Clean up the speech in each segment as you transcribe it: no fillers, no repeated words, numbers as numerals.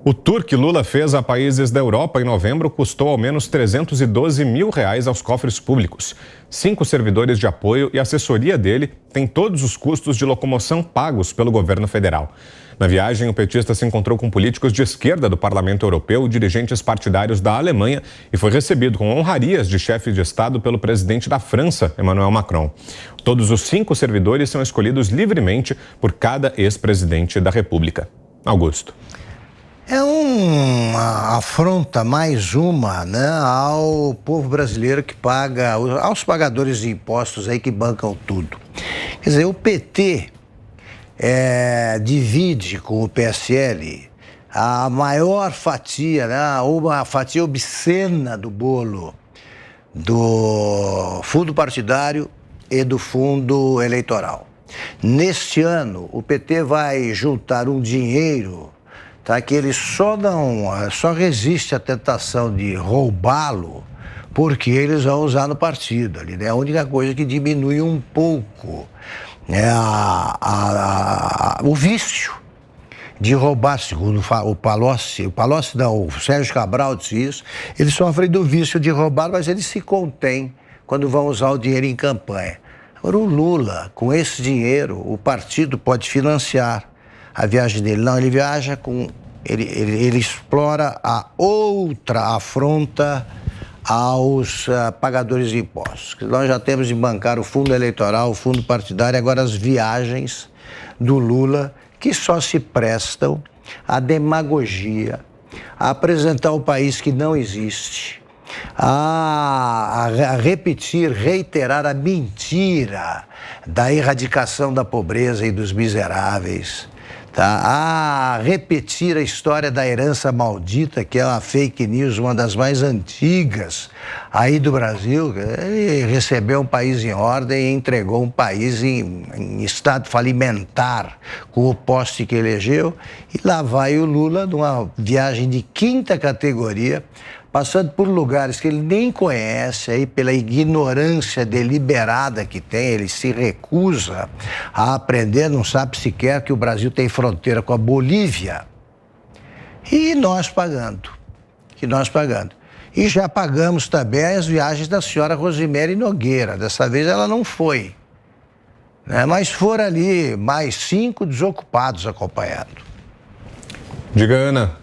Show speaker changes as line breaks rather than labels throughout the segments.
O tour que Lula fez a países da Europa em novembro custou ao menos R$312 mil aos cofres públicos. 5 servidores de apoio e assessoria dele têm todos os custos de locomoção pagos pelo governo federal. Na viagem, o petista se encontrou com políticos de esquerda do Parlamento Europeu, dirigentes partidários da Alemanha e foi recebido com honrarias de chefe de Estado pelo presidente da França, Emmanuel Macron. Todos os 5 servidores são escolhidos livremente por cada ex-presidente da República. Augusto.
É uma afronta, mais uma, né, ao povo brasileiro que paga, aos pagadores de impostos aí que bancam tudo. Quer dizer, o PT divide com o PSL a maior fatia, né, uma fatia obscena do bolo do fundo partidário e do fundo eleitoral. Neste ano, o PT vai juntar um dinheiro, tá, que ele só resiste à tentação de roubá-lo porque eles vão usar no partido ali, né? A única coisa que diminui um pouco, né, o vício de roubar, segundo o Palocci não, o Sérgio Cabral disse isso, eles sofrem do vício de roubar, mas eles se contêm quando vão usar o dinheiro em campanha. Agora o Lula, com esse dinheiro, o partido pode financiar a viagem dele. Não, ele viaja com... Ele explora a outra afronta aos pagadores de impostos. Nós já temos de bancar o fundo eleitoral, o fundo partidário, agora as viagens do Lula, que só se prestam à demagogia, a apresentar o país que não existe, a repetir, reiterar a mentira da erradicação da pobreza e dos miseráveis, tá? A repetir a história da herança maldita, que é uma fake news, uma das mais antigas aí do Brasil. Ele recebeu um país em ordem e entregou um país em estado falimentar com o poste que elegeu. E lá vai o Lula numa viagem de 5ª categoria, passando por lugares que ele nem conhece, aí pela ignorância deliberada que tem, ele se recusa a aprender, não sabe sequer que o Brasil tem fronteira com a Bolívia. E nós pagando. E já pagamos também as viagens da senhora Rosemary Nogueira. Dessa vez ela não foi, né? Mas foram ali mais 5 desocupados acompanhando.
Diga, Ana.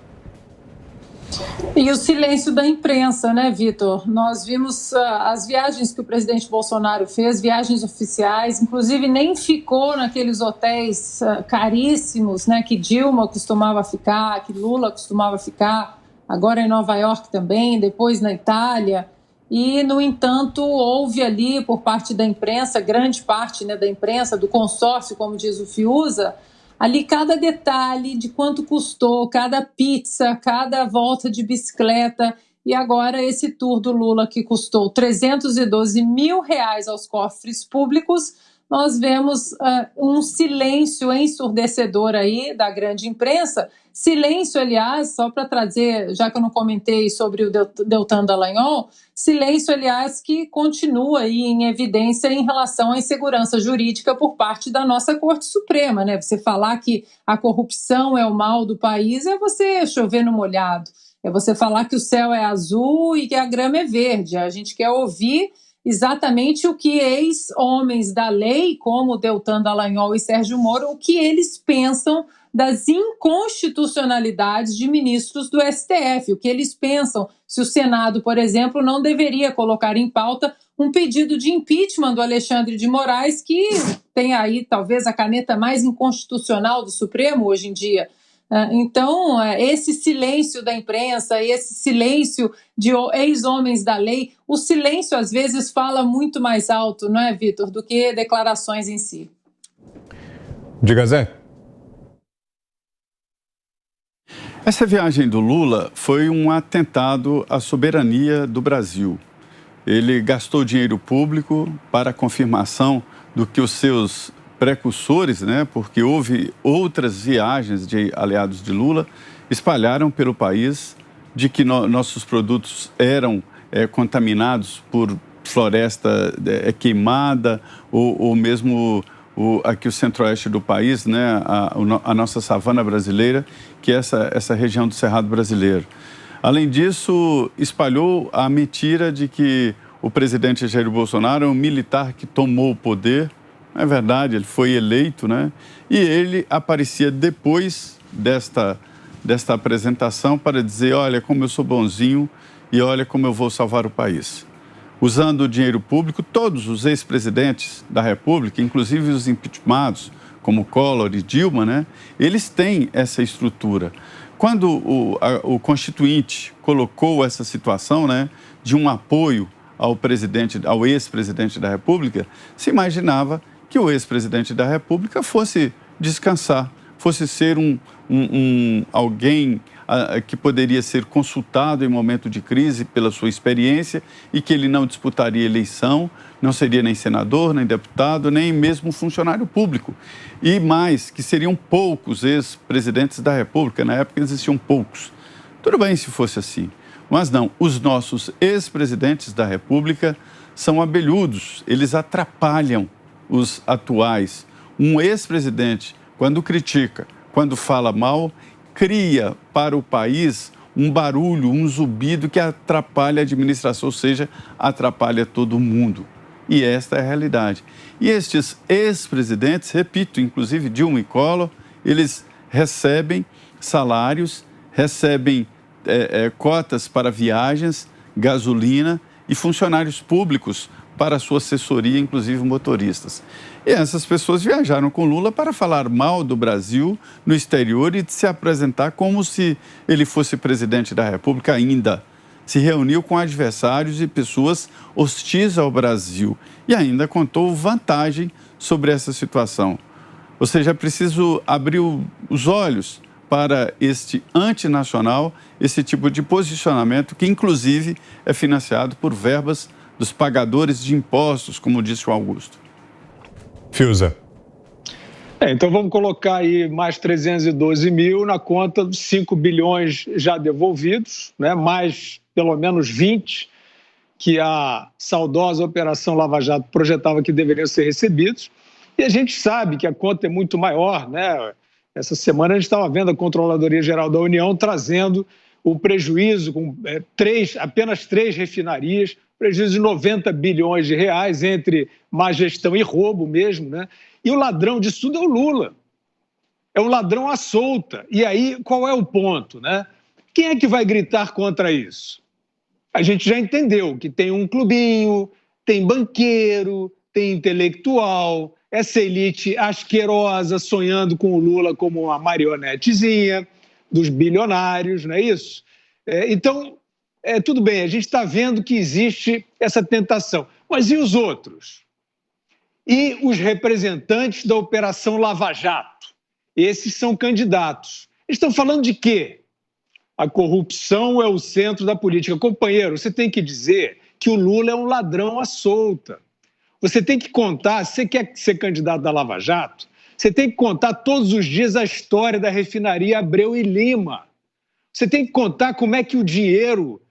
E o silêncio da imprensa, né, Vitor? Nós vimos as viagens que o presidente Bolsonaro fez, viagens oficiais, inclusive nem ficou naqueles hotéis caríssimos, né, que Dilma costumava ficar, que Lula costumava ficar, agora em Nova York também, depois na Itália. E, no entanto, houve ali, por parte da imprensa, grande parte, né, da imprensa, do consórcio, como diz o Fiuza, ali cada detalhe de quanto custou, cada pizza, cada volta de bicicleta. E agora esse tour do Lula que custou R$312 mil aos cofres públicos, nós vemos um silêncio ensurdecedor aí da grande imprensa. Silêncio, aliás, só para trazer, já que eu não comentei sobre o Deltan Dallagnol, silêncio, aliás, que continua aí em evidência em relação à insegurança jurídica por parte da nossa Corte Suprema, né? Você falar que a corrupção é o mal do país é você chover no molhado, é você falar que o céu é azul e que a grama é verde. A gente quer ouvir exatamente o que ex-homens da lei, como Deltan Dallagnol e Sérgio Moro, o que eles pensam das inconstitucionalidades de ministros do STF, o que eles pensam se o Senado, por exemplo, não deveria colocar em pauta um pedido de impeachment do Alexandre de Moraes, que tem aí talvez a caneta mais inconstitucional do Supremo hoje em dia. Então, esse silêncio da imprensa, esse silêncio de ex-homens da lei, o silêncio às vezes fala muito mais alto, não é, Vitor, do que declarações em si.
Diga, Zé.
Essa viagem do Lula foi um atentado à soberania do Brasil. Ele gastou dinheiro público para a confirmação do que os seus precursores, né, porque houve outras viagens de aliados de Lula, espalharam pelo país de que nossos produtos eram contaminados por floresta queimada ou mesmo aqui o centro-oeste do país, né, a nossa savana brasileira, que é essa região do Cerrado brasileiro. Além disso, espalhou a mentira de que o presidente Jair Bolsonaro é um militar que tomou o poder. Não é verdade, ele foi eleito, né? E ele aparecia depois desta apresentação para dizer, olha como eu sou bonzinho e olha como eu vou salvar o país. Usando o dinheiro público, todos os ex-presidentes da República, inclusive os impeachmentados, como Collor e Dilma, né? Eles têm essa estrutura. Quando o Constituinte colocou essa situação, né, de um apoio ao ex-presidente da República, se imaginava que o ex-presidente da República fosse descansar, fosse ser alguém que poderia ser consultado em momento de crise pela sua experiência e que ele não disputaria eleição, não seria nem senador, nem deputado, nem mesmo funcionário público. E mais, que seriam poucos ex-presidentes da República, na época existiam poucos. Tudo bem se fosse assim, mas não, os nossos ex-presidentes da República são abelhudos, eles atrapalham os atuais. Um ex-presidente, quando critica, quando fala mal, cria para o país um barulho, um zumbido que atrapalha a administração, ou seja, atrapalha todo mundo. E esta é a realidade. E estes ex-presidentes, repito, inclusive Dilma e Collor, eles recebem salários, recebem cotas para viagens, gasolina e funcionários públicos para a sua assessoria, inclusive motoristas. E essas pessoas viajaram com Lula para falar mal do Brasil no exterior e se apresentar como se ele fosse presidente da República ainda. Se reuniu com adversários e pessoas hostis ao Brasil e ainda contou vantagem sobre essa situação. Ou seja, é preciso abrir os olhos para este antinacional, esse tipo de posicionamento que, inclusive, é financiado por verbas dos pagadores de impostos, como disse o Augusto.
Fiuza.
Então vamos colocar aí mais 312 mil na conta dos 5 bilhões já devolvidos, né? Mais pelo menos 20 que a saudosa Operação Lava Jato projetava que deveriam ser recebidos. E a gente sabe que a conta é muito maior, né? Essa semana a gente estava vendo a Controladoria Geral da União trazendo o prejuízo com apenas 3 refinarias, prejuízo de 90 bilhões de reais entre má gestão e roubo mesmo, né? E o ladrão disso tudo é o Lula. É um ladrão à solta. E aí, qual é o ponto, né? Quem é que vai gritar contra isso? A gente já entendeu que tem um clubinho, tem banqueiro, tem intelectual, essa elite asquerosa sonhando com o Lula como uma marionetezinha dos bilionários, não é isso? Então, tudo bem, a gente está vendo que existe essa tentação. Mas e os outros? E os representantes da Operação Lava Jato? Esses são candidatos. Eles estão falando de quê? A corrupção é o centro da política. Companheiro, você tem que dizer que o Lula é um ladrão à solta. Você tem que contar, se você quer ser candidato da Lava Jato, você tem que contar todos os dias a história da refinaria Abreu e Lima. Você tem que contar como é que o dinheiro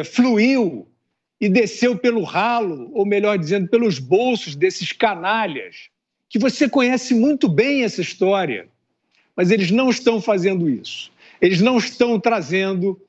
fluiu e desceu pelo ralo, ou melhor dizendo, pelos bolsos desses canalhas, que você conhece muito bem essa história, mas eles não estão fazendo isso. Eles não estão trazendo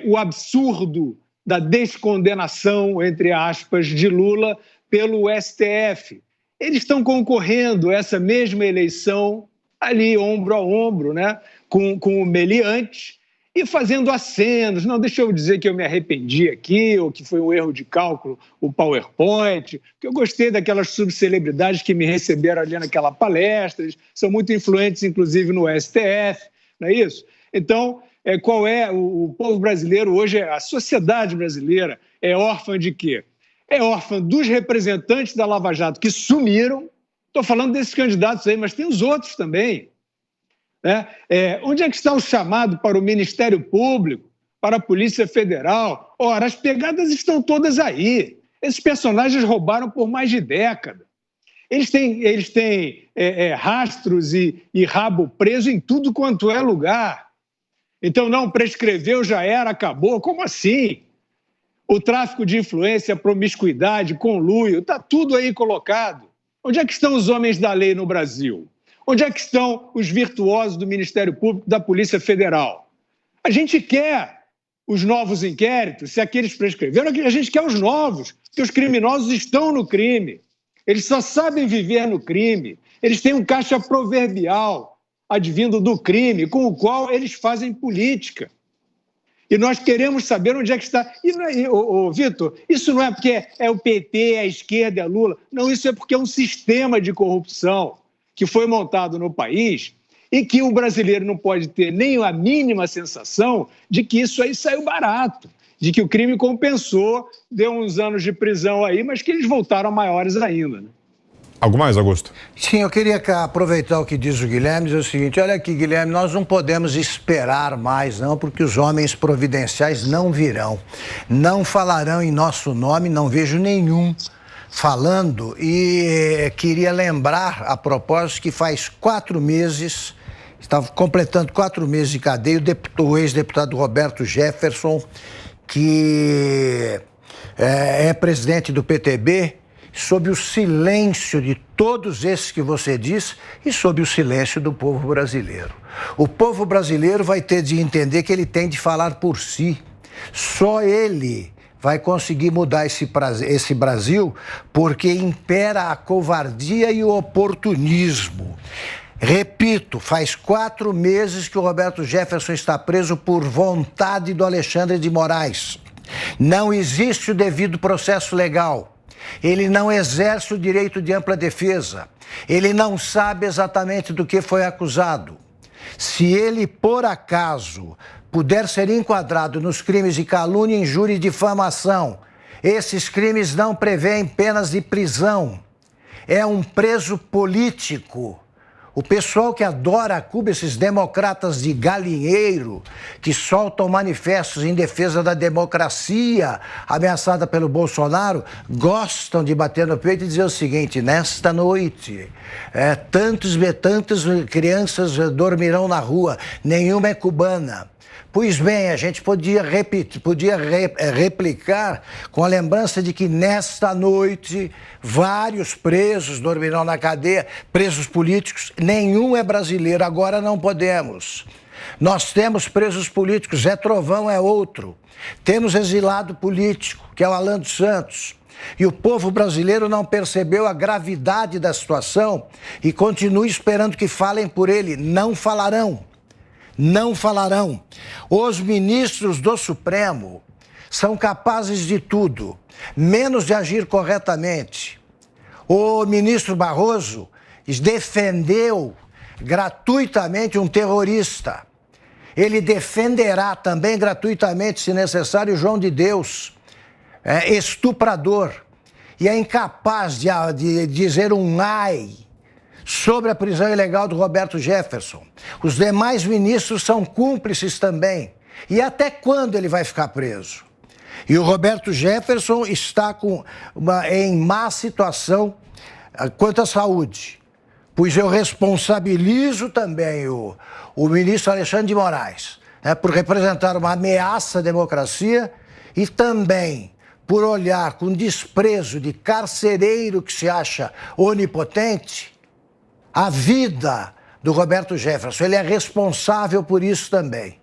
o absurdo da descondenação, entre aspas, de Lula pelo STF. Eles estão concorrendo a essa mesma eleição ali, ombro a ombro, né, com o meliante, e fazendo acenos. Não, deixa eu dizer que eu me arrependi aqui, ou que foi um erro de cálculo o PowerPoint, que eu gostei daquelas subcelebridades que me receberam ali naquela palestra, eles são muito influentes, inclusive, no STF, não é isso? Então, qual é o povo brasileiro hoje, a sociedade brasileira é órfã de quê? É órfã dos representantes da Lava Jato que sumiram. Estou falando desses candidatos aí, mas tem os outros também. Onde é que está o chamado para o Ministério Público, para a Polícia Federal? Ora, as pegadas estão todas aí. Esses personagens roubaram por mais de década. Eles têm rastros e rabo preso em tudo quanto é lugar. Então, não, prescreveu, já era, acabou. Como assim? O tráfico de influência, a promiscuidade, conluio, está tudo aí colocado. Onde é que estão os homens da lei no Brasil? Onde é que estão os virtuosos do Ministério Público, da Polícia Federal? A gente quer os novos inquéritos, se aqueles prescreveram, a gente quer os novos, porque os criminosos estão no crime. Eles só sabem viver no crime. Eles têm um caixa proverbial advindo do crime, com o qual eles fazem política. E nós queremos saber onde é que está. E, Vitor, isso não é porque é o PT, a esquerda, é Lula. Não, isso é porque é um sistema de corrupção que foi montado no país e que o brasileiro não pode ter nem a mínima sensação de que isso aí saiu barato, de que o crime compensou, deu uns anos de prisão aí, mas que eles voltaram maiores ainda, né?
Algo mais, Augusto?
Sim, eu queria aproveitar o que diz o Guilherme, dizer o seguinte, olha aqui, Guilherme, nós não podemos esperar mais, não, porque os homens providenciais não virão, não falarão em nosso nome, não vejo nenhum falando, e queria lembrar, a propósito, que faz 4 meses, estava completando 4 meses de cadeia, o ex-deputado Roberto Jefferson, que é presidente do PTB, sob o silêncio de todos esses que você diz e sob o silêncio do povo brasileiro. O povo brasileiro vai ter de entender que ele tem de falar por si. Só ele vai conseguir mudar esse Brasil, porque impera a covardia e o oportunismo. Repito, faz 4 meses que o Roberto Jefferson está preso por vontade do Alexandre de Moraes. Não existe o devido processo legal. Ele não exerce o direito de ampla defesa. Ele não sabe exatamente do que foi acusado. Se ele, por acaso, puder ser enquadrado nos crimes de calúnia, injúria e difamação, esses crimes não prevêem penas de prisão. É um preso político. O pessoal que adora a Cuba, esses democratas de galinheiro, que soltam manifestos em defesa da democracia ameaçada pelo Bolsonaro, gostam de bater no peito e dizer o seguinte, nesta noite, tantas crianças dormirão na rua, nenhuma é cubana. Pois bem, a gente podia replicar com a lembrança de que nesta noite vários presos dormirão na cadeia, presos políticos, nenhum é brasileiro, agora não podemos. Nós temos presos políticos, Zé Trovão é outro. Temos exilado político, que é o Alan dos Santos. E o povo brasileiro não percebeu a gravidade da situação e continua esperando que falem por ele. Não falarão. Não falarão. Os ministros do Supremo são capazes de tudo, menos de agir corretamente. O ministro Barroso defendeu gratuitamente um terrorista. Ele defenderá também gratuitamente, se necessário, João de Deus, estuprador. E é incapaz de dizer um ai sobre a prisão ilegal do Roberto Jefferson. Os demais ministros são cúmplices também. E até quando ele vai ficar preso? E o Roberto Jefferson está em má situação quanto à saúde, pois eu responsabilizo também o ministro Alexandre de Moraes, por representar uma ameaça à democracia e também por olhar com desprezo de carcereiro que se acha onipotente a vida do Roberto Jefferson. Ele é responsável por isso também.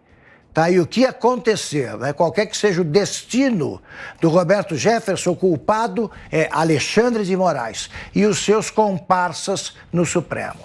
Tá? E o que acontecer, qualquer que seja o destino do Roberto Jefferson, o culpado é Alexandre de Moraes e os seus comparsas no Supremo.